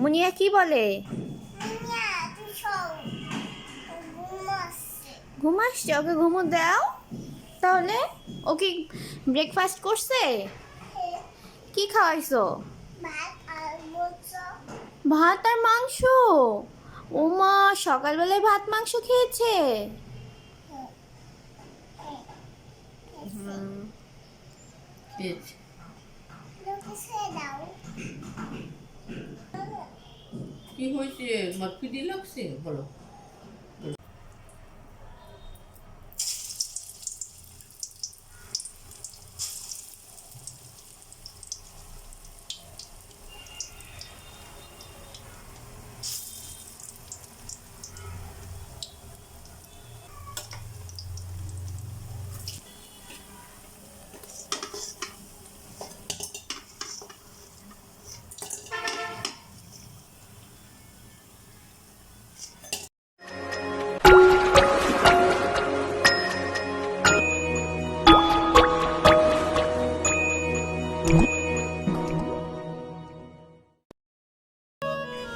মুনিয়া কি বলে? ঘুমাসছে, ওকে ঘুমো দাও। তাহলে ও কি ব্রেকফাস্ট করছে? কি খাওয়াইছো? ভাত আর মাংস। ও মা, সকালবেলায় ভাত মাংস খেয়েছে? কি হয়েছে? খিদে লাগছে বলো।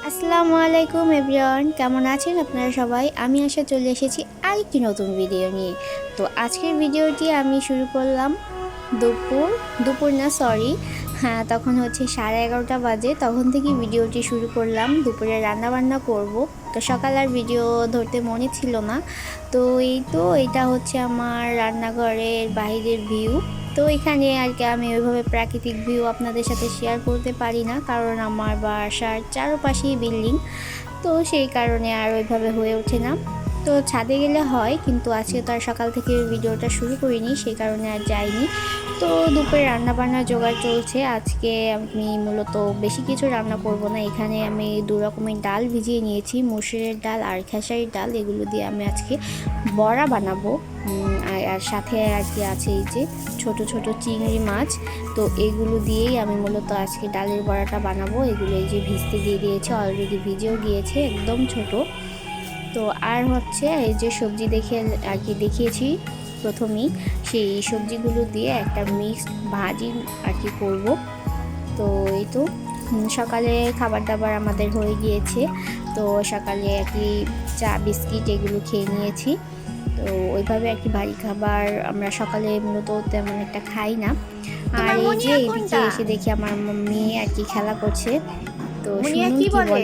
আসসালামু আলাইকুম এভরিওয়ান, কেমন আছেন আপনারা সবাই? আমি আশা চলে এসেছি আরেকটি নতুন ভিডিও নিয়ে। তো আজকের ভিডিওটি আমি শুরু করলাম দুপুর না সরি, হ্যাঁ তখন হচ্ছে 11:30 বাজে। তখন থেকে ভিডিওটি শুরু করলাম। দুপুরে রান্না বান্না করব। তো সকাল আর ভিডিও ধরতে মনে ছিল না। তো এটা হচ্ছে আমার রান্নাঘরের বাইরের ভিউ। তো এখানে আর কি আমি ওইভাবে প্রাকৃতিক ভিউ আপনাদের সাথে শেয়ার করতে পারি না, কারণ আমার বাসার চারপাশেই বিল্ডিং। তো সেই কারণে আর ওইভাবে হয়ে ওঠে না। তো ছাদে গেলে হয়, কিন্তু আজকে তো আর সকাল থেকে ভিডিওটা শুরু করিনি, সেই কারণে আর যাইনি। তো দুপুরে রান্না বান্নার জোগাড় চলছে। আজকে আমি মূলত বেশি কিছু রান্না করব না। এখানে আমি 2 রকমের ডাল ভিজিয়ে নিয়েছি, মসুরের ডাল আর খেসারির ডাল। এগুলো দিয়ে আমি আজকে বড়া বানাবো। আর সাথে আর কি আছে এই যে ছোট ছোট চিংড়ি মাছ। তো এগুলো দিয়েই আমি মূলত আজকে ডালের বড়াটা বানাবো। এগুলো এই যে ভিজতে দিয়ে দিয়েছে, অলরেডি ভিজেও গিয়েছে, একদম ছোট। তো আর হচ্ছে এই যে সবজি দেখে আর কি দেখিয়েছি প্রথমেই, সেই সবজিগুলো দিয়ে একটা মিক্সড ভাজি আর কি করব। তো এই তো সকালে খাবার দাবার আমাদের হয়ে গিয়েছে। তো সকালে আর কি চা বিস্কিট এগুলো খেয়ে নিয়েছি। তো ওইভাবে আর কি ভারী খাবার আমরা সকালে মূলত তেমন একটা খাই না। আর এই যে এদিকে এসে দেখি আমার মেয়ে আর কি খেলা করছে। তো শুনুন কি বলে।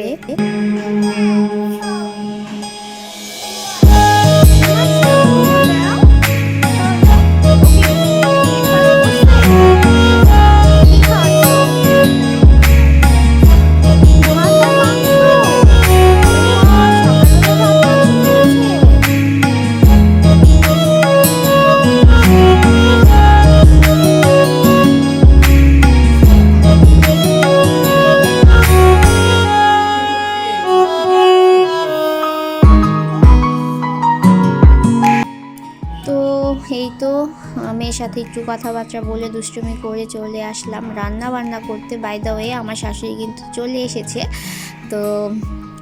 এই তো মেয়ের সাথে একটু কথাবার্তা বলে দুষ্টুমি করে চলে আসলাম রান্না বান্না করতে। বাই দ্য ওয়ে আমার শাশুড়ি কিন্তু চলে এসেছে। তো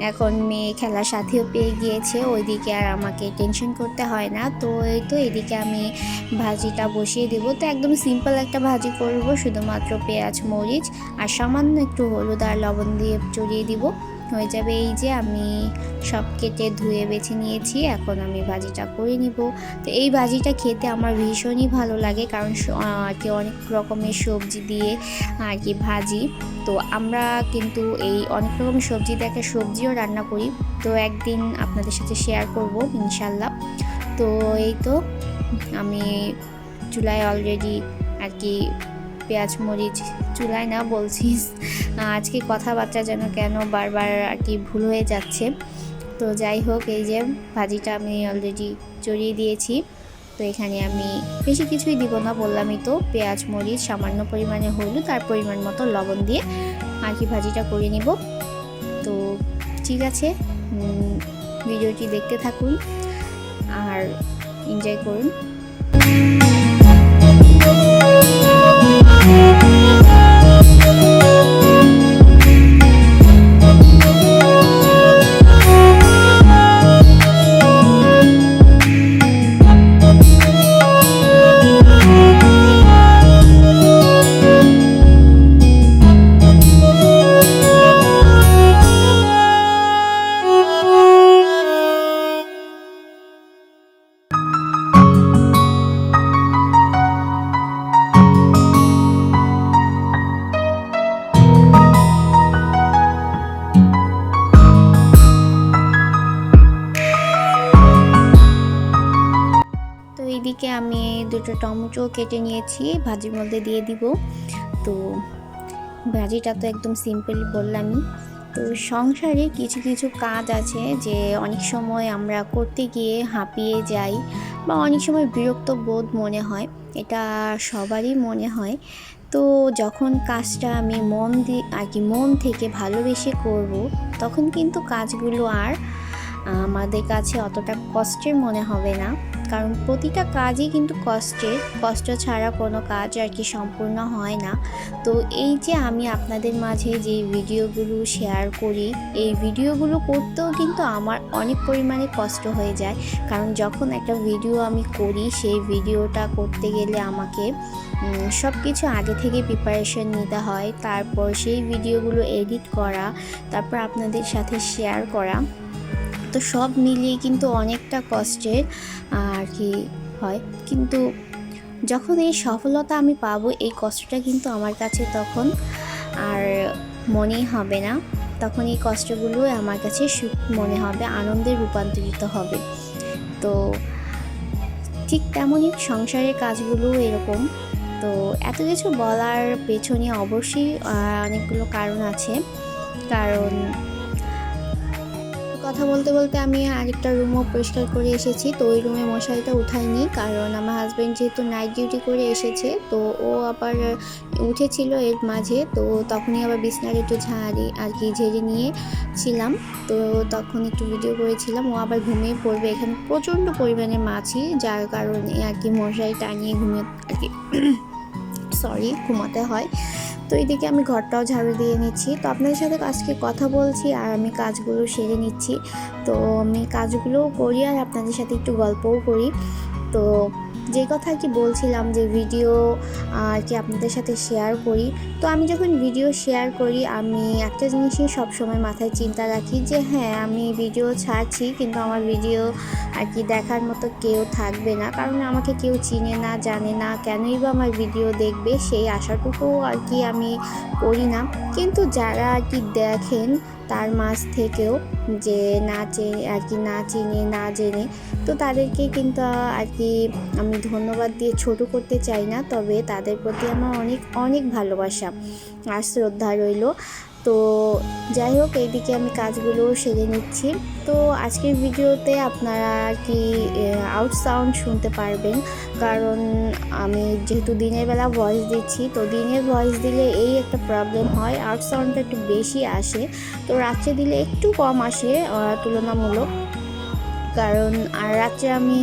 এখন মেয়ে খেলার সাথেও পেয়ে গিয়েছে, ওইদিকে আর আমাকে টেনশন করতে হয় না। তো এই তো এদিকে আমি ভাজিটা বসিয়ে দেবো। তো একদম সিম্পল একটা ভাজি করব, শুধুমাত্র পেঁয়াজ মরিচ আর সামান্য একটু হলুদ আর লবণ দিয়ে চড়িয়ে দিব, হয়ে যাবে। এই যে আমি সব কেটে ধুয়ে বেছে নিয়েছি, এখন আমি ভাজিটা করে নিব। তো এই ভাজিটা খেতে আমার ভীষণই ভালো লাগে, কারণ আর কি অনেক রকমের সবজি দিয়ে আর কি ভাজি। তো আমরা কিন্তু এই অনেক রকম সবজি দেখে সবজিও রান্না করি। তো একদিন আপনাদের সাথে শেয়ার করব ইনশাল্লাহ। তো এই তো আমি চুলায় অলরেডি আর কি পেঁয়াজ মরিচ, চুলায় না বলছি, আজকে কথাবার্তা যেন কেন বারবার আর কি ভুল হয়ে যাচ্ছে। তো যাই হোক, এই যে ভাজিটা আমি অলরেডি চড়িয়ে দিয়েছি। তো এখানে আমি বেশি কিছুই দিব না, বললামই তো, পেঁয়াজ মরিচ সামান্য পরিমাণে হলুদ আর পরিমাণ মতো লবণ দিয়ে আর কি ভাজিটা করে নিব। তো ঠিক আছে, ভিডিওটি দেখতে থাকুন আর এনজয় করুন। আমি দুটো টমেটো কেটে নিয়েছি, ভাজির মধ্যে দিয়ে দিব। তো ভাজিটা তো একদম সিম্পল বললামই। তো সংসারে কিছু কিছু কাজ আছে যে অনেক সময় আমরা করতে গিয়ে হাঁপিয়ে যাই বা অনেক সময় বিরক্ত বোধ মনে হয়, এটা সবারই মনে হয়। তো যখন কাজটা আমি মন থেকে ভালোবেসে করব, তখন কিন্তু কাজগুলো আর আমাদের কাছে অতটা কষ্টের মনে হবে না। কারণ প্রতিটা কাজই কিন্তু কষ্ট ছাড়া কোনো কাজ সম্পূর্ণ হয় না। তো এই যে আমি আপনাদের মাঝে যে ভিডিওগুলো শেয়ার করি, এই ভিডিওগুলো করতেও কিন্তু আমার অনেক পরিমাণে কষ্ট হয়ে যায়। কারণ যখন একটা ভিডিও আমি করি, সেই ভিডিওটা করতে গেলে আমাকে সব কিছু আগে থেকে প্রিপারেশন নিতে হয়, তারপর সেই ভিডিওগুলো এডিট করা, তারপর আপনাদের সাথে শেয়ার করা। তো সব মিলিয়ে কিন্তু অনেকটা কষ্টের হয়। কিন্তু যখন এই সফলতা আমি পাবো, এই কষ্টটা কিন্তু আমার কাছে তখন আর মনেই হবে না। তখন এই কষ্টগুলো আমার কাছে সুখ মনে হবে, আনন্দে রূপান্তরিত হবে। তো ঠিক তেমনই সংসারের কাজগুলো এরকম। তো এত কিছু বলার পেছনে অবশ্যই অনেকগুলো কারণ আছে। কারণ কথা বলতে বলতে আমি আরেকটা রুমও পরিষ্কার করে এসেছি। তো ওই রুমে মশারিটা উঠাইনি, কারণ আমার হাজব্যান্ড যেহেতু নাইট ডিউটি করে এসেছে, তো ও আবার উঠেছিল এর মাঝে। তো তখনই আবার বিছনার একটু ঝেড়ে নিয়েছিলাম। তো তখন একটু ভিডিও করেছিলাম। ও আবার ঘুমিয়ে পড়বে। এখানে প্রচণ্ড পরিমাণে মাছি, যার কারণে মশারি টানিয়ে ঘুমাতে হয়। তো এইদিকে আমি ঘরটাও ঝাড়ু দিয়ে নিচ্ছি। তো আপনাদের সাথে আজকে কথা বলছি আর আমি কাজগুলো সেরে নিচ্ছি। তো আমি কাজগুলোও করি আর আপনাদের সাথে একটু গল্পও করি। তো যে কথা বলছিলাম যে ভিডিও আপনাদের সাথে শেয়ার করি। তো আমি যখন ভিডিও শেয়ার করি, আমি একটা জিনিসই সবসময় মাথায় চিন্তা রাখি যে হ্যাঁ, আমি ভিডিও ছাড়ছি, কিন্তু আমার ভিডিও দেখার মতো কেউ থাকবে না। কারণ আমাকে কেউ চিনে না, জানে না, কেনই বা আমার ভিডিও দেখবে, সেই আশাটুকুও আমি করি না। কিন্তু যারা দেখেন, তার মাঝ থেকেও যে না চিনে না জেনে, তো তাদেরকে কিন্তু আমি ধন্যবাদ দিয়ে ছোট করতে চাই না। তবে তাদের প্রতি আমার অনেক অনেক ভালোবাসা আর শ্রদ্ধা রইল। তো যাই হোক, এইদিকে আমি কাজগুলো সেরে নিচ্ছি। তো আজকের ভিডিওতে আপনারা আউট সাউন্ড শুনতে পারবেন, কারণ আমি যেহেতু দিনের বেলা ভয়েস দিচ্ছি। তো দিনের ভয়েস দিলে এই একটা প্রবলেম হয়, আউট সাউন্ডটা একটু বেশি আসে। তো রাত্রে দিলে একটু কম আসে তুলনামূলক। কারণ রাত্রে আমি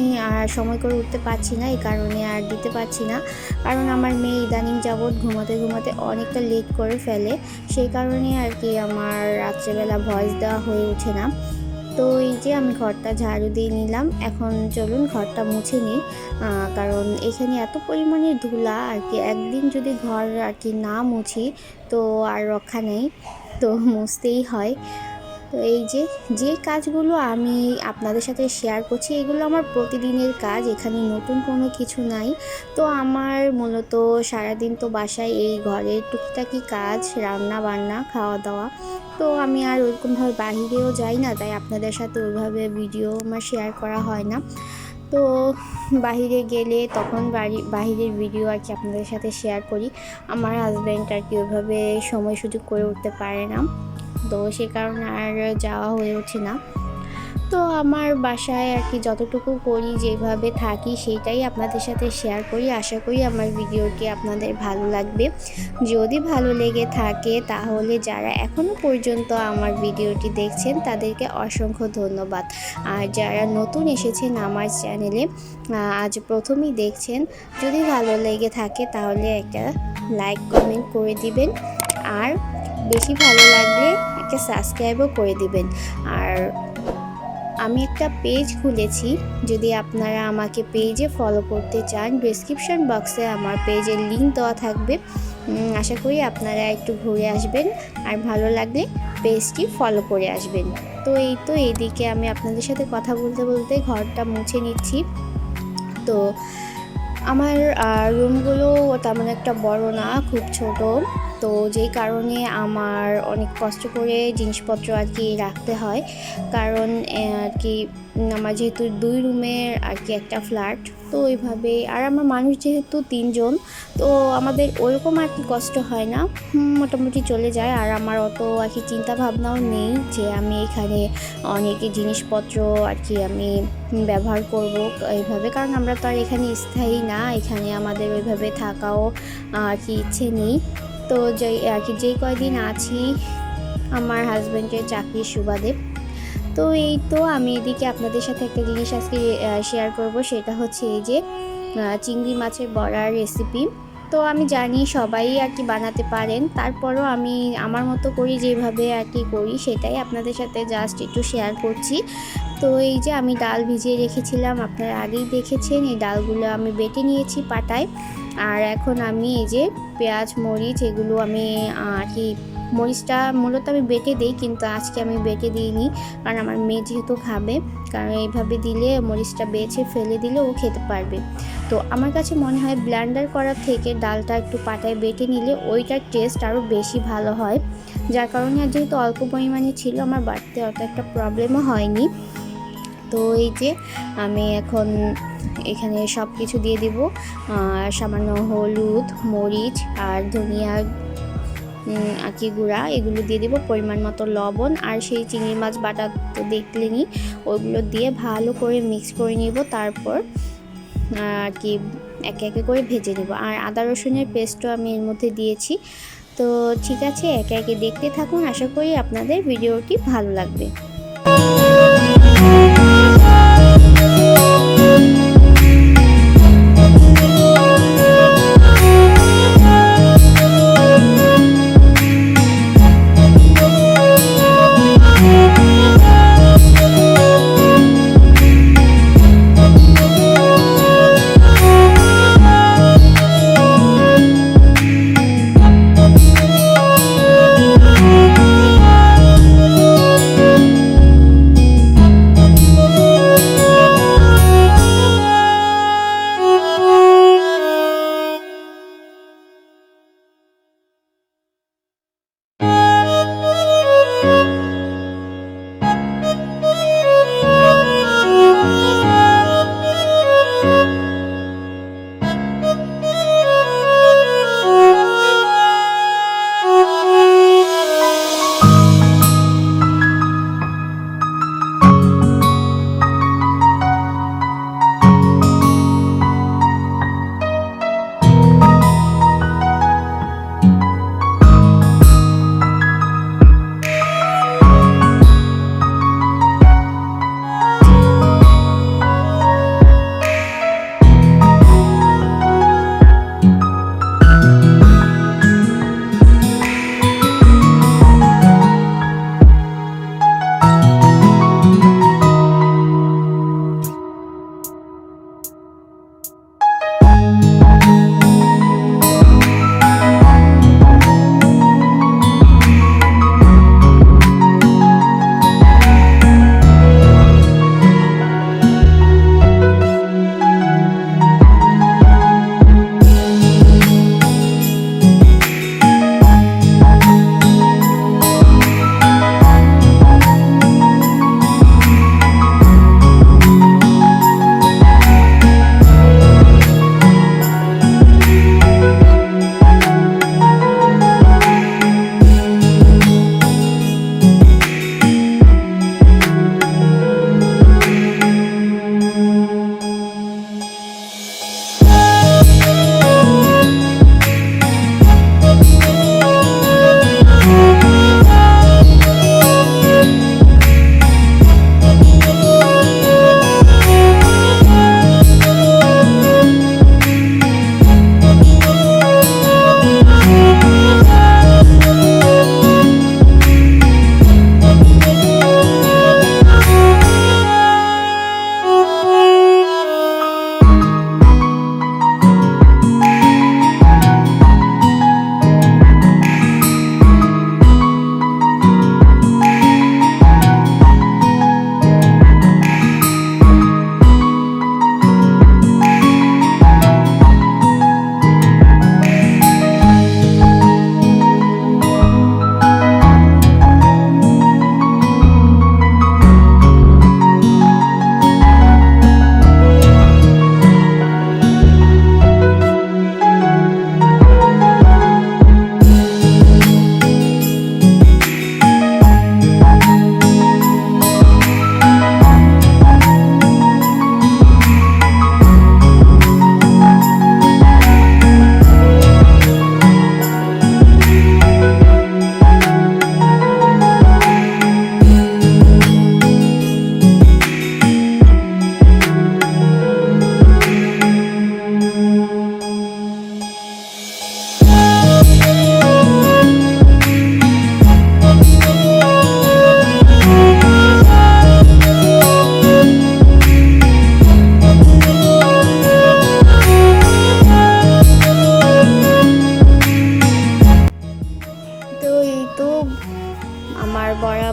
সময় করে উঠতে পারছি না, এই কারণে আর দিতে পারছি না। কারণ আমার মেয়ে ইদানিং যাবৎ ঘুমাতে অনেকটা লেট করে ফেলে, সেই কারণে আমার রাত্রেবেলা ভয়েস দেওয়া হয়ে ওঠে না। তো এই যে আমি ঘরটা ঝাড়ু দিয়ে নিলাম, এখন চলুন ঘরটা মুছে নিই। কারণ এখানে এত পরিমাণে ধুলা, একদিন যদি ঘর না মুছি তো আর রক্ষা নেই, তো মুছতেই হয়। তো এই যে কাজগুলো আমি আপনাদের সাথে শেয়ার করছি, এগুলো আমার প্রতিদিনের কাজ, এখানে নতুন কোনো কিছু নাই। তো আমার মূলত সারাদিন তো বাসায় এই ঘরের টুকটাকি কাজ, রান্না বান্না, খাওয়া দাওয়া। তো আমি আর ওইরকমভাবে বাহিরেও যাই না, তাই আপনাদের সাথে ওইভাবে ভিডিও আমার শেয়ার করা হয় না। তো বাহিরে গেলে তখন বাহিরের ভিডিও আপনাদের সাথে শেয়ার করি। আমার হাজব্যান্ড ওইভাবে সময় সুযোগ করে উঠতে পারে না, তো সে কারণে আর যাওয়া হয়ে ওঠে না। তো আমার বাসায় যতটুকু করি, যেভাবে থাকি, সেইটাই আপনাদের সাথে শেয়ার করি। আশা করি আমার ভিডিওটি আপনাদের ভালো লাগবে। যদি ভালো লেগে থাকে, তাহলে যারা এখনও পর্যন্ত আমার ভিডিওটি দেখছেন, তাদেরকে অসংখ্য ধন্যবাদ। আর যারা নতুন এসেছেন আমার চ্যানেলে, আজ প্রথমেই দেখছেন, যদি ভালো লেগে থাকে তাহলে একটা লাইক কমেন্ট করে দিবেন, আর বেশি ভালো লাগলে একটা সাবস্ক্রাইবও করে দিবেন। আর আমি একটা পেজ খুলেছি, যদি আপনারা আমাকে পেজে ফলো করতে চান, ডেসক্রিপশন বক্সে আমার পেজের লিঙ্ক দেওয়া থাকবে। আশা করি আপনারা একটু ঘুরে আসবেন, আর ভালো লাগলে পেজটি ফলো করে আসবেন। তো এইদিকে আমি আপনাদের সাথে কথা বলতে বলতে ঘরটা মুছে নিচ্ছি। তো আমার রুমগুলো তেমন একটা বড় না, খুব ছোট। তো যেই কারণে আমার অনেক কষ্ট করে জিনিসপত্র রাখতে হয়। কারণ আমার যেহেতু 2 রুমের আর কি একটা ফ্ল্যাট, তো ওইভাবে আর আমার মানুষ যেহেতু 3 জন, তো আমাদের ওরকম আর কি কষ্ট হয় না, মোটামুটি চলে যায়। আর আমার অত আর কি চিন্তা ভাবনাও নেই যে আমি এখানে অনেক জিনিসপত্র আর কি আমি ব্যবহার করব এইভাবে, কারণ আমরা তো আর এখানে স্থায়ী না, এখানে আমাদের ওইভাবে থাকাও আর কি ইচ্ছে নেই। তো যেই আর কি যেই কয়দিন আছি আমার হাজব্যান্ডের চাকরির সুবাদে। তো এই তো আমি এদিকে আপনাদের সাথে একটা জিনিস আজকে শেয়ার করব, সেটা হচ্ছে এই যে চিংড়ি মাছের বড়ার রেসিপি। তো আমি জানি সবাই আর কি বানাতে পারেন, তারপরও আমি আমার মতো করি, যেভাবে আর কি করি সেটাই আপনাদের সাথে জাস্ট একটু শেয়ার করছি। তো এই যে আমি ডাল ভিজিয়ে রেখেছিলাম, আপনারা আগেই দেখেছেন, এই ডালগুলো আমি বেটে নিয়েছি পাটায়। আর এখন আমি এই যে পেঁয়াজ মরিচ এগুলো আমি আর কি, মরিচটা মূলত আমি বেটে দিই, কিন্তু আজকে আমি বেটে দিইনি, কারণ আমার মেয়ে যেহেতু খাবে, কারণ এইভাবে দিলে মরিচটা বেছে ফেলে দিলে ও খেতে পারবে। তো আমার কাছে মনে হয় ব্লেন্ডার করার থেকে ডালটা একটু পাটায় বেটে নিলে ওইটার টেস্ট আরও বেশি ভালো হয়, যার কারণে আর যেহেতু অল্প পরিমাণে ছিল আমার বাড়তে অত একটা প্রবলেমও হয়নি। তো এই যে আমি এখন এখানে সব কিছু দিয়ে দিব, সামান্য হলুদ, মরিচ আর ধনিয়া আর কি গুঁড়া এগুলো দিয়ে দেবো, পরিমাণ মতো লবণ, আর সেই চিংড়ি মাছ বাটা তো দেখলেনি, ওইগুলো দিয়ে ভালো করে মিক্স করে নিব। তারপর আর কি একে একে করে ভেজে নেব। আর আদা রসুনের পেস্টও আমি এর মধ্যে দিয়েছি। তো ঠিক আছে, একে একে দেখতে থাকুন, আশা করি আপনাদের ভিডিওটি ভালো লাগবে।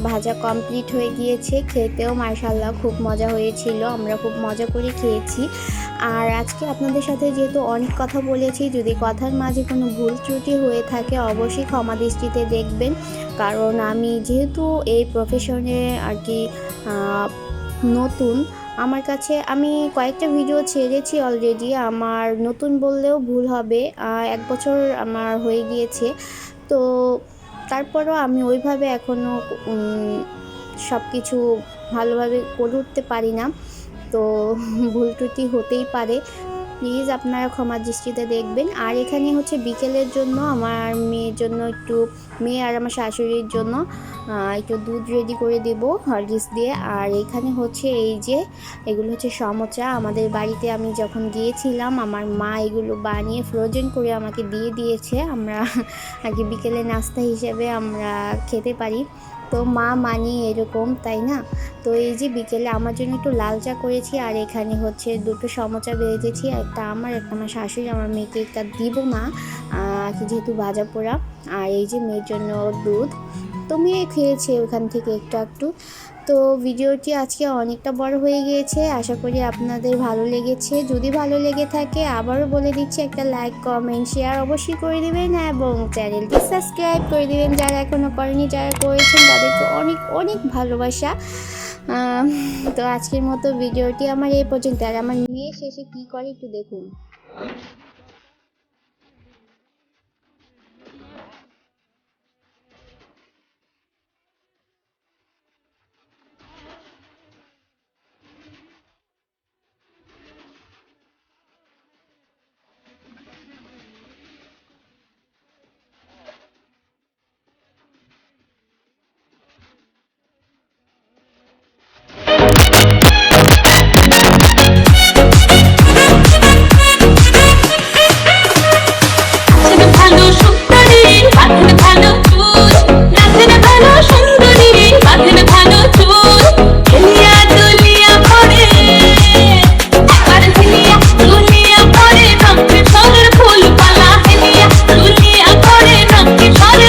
ভাজা কমপ্লিট হয়ে গিয়েছে। খেতেও মাশাআল্লাহ খুব মজা হয়েছিল, আমরা খুব মজা করে খেয়েছি। আর আজকে আপনাদের সাথে যেহেতু অনেক কথা বলেছি, যদি কথার মাঝে কোনো ভুল ত্রুটি হয়ে থাকে অবশ্যই ক্ষমা দৃষ্টিতে দেখবেন। কারণ আমি যেহেতু এই প্রফেশনে আর কি নতুন, আমার কাছে আমি কয়েকটা ভিডিও ছেড়েছি অলরেডি, আমার নতুন বললেও ভুল হবে। 1 বছর আমার হয়ে গিয়েছে, তো তারপরও আমি ওইভাবে এখনও সব কিছু ভালোভাবে করে উঠতে পারি না, তো ভুল ত্রুটি হতেই পারে, প্লিজ আপনারা ক্ষমা দৃষ্টিতে দেখবেন। আর এখানে হচ্ছে বিকেলের জন্য আমার মেয়ের জন্য একটু, মেয়ে আর আমার শাশুড়ির জন্য একটু দুধ রেডি করে দেব হরলিক্স দিয়ে। আর এখানে হচ্ছে এই যে এগুলো হচ্ছে সমোচা, আমাদের বাড়িতে আমি যখন গিয়েছিলাম আমার মা এগুলো বানিয়ে ফ্রোজেন করে আমাকে দিয়ে দিয়েছে, আমরা আর কি বিকেলে নাস্তা হিসেবে আমরা খেতে পারি। তো মা মানিয়ে এরকম, তাই না? তো এই যে বিকেলে আমার জন্য একটু লাল চা করেছি, আর এখানে হচ্ছে দুটো সমোচা ভেজেছি, একটা আমার একটা আমার শাশুড়ি, আমার মেয়েকে একটা দিব না যেহেতু ভাজা পোড়া। আর এই যে মেয়ের জন্য দুধ, তো মেয়ে খেয়েছে ওখান থেকে একটু একটু। তো ভিডিওটি আজকে অনেকটা বড় হয়ে গিয়েছে, আশা করি আপনাদের ভালো লেগেছে। যদি ভালো লেগে থাকে আবারও বলে দিচ্ছি, একটা লাইক কমেন্ট শেয়ার অবশ্যই করে দেবেন এবং চ্যানেলটি সাবস্ক্রাইব করে দেবেন যারা এখনও করেনি, যারা করেছেন তাদেরকে অনেক অনেক ভালোবাসা। তো আজকের মতো ভিডিওটি আমার এই পর্যন্ত। আর আমার মেয়ে শেষে কী করে একটু দেখুন।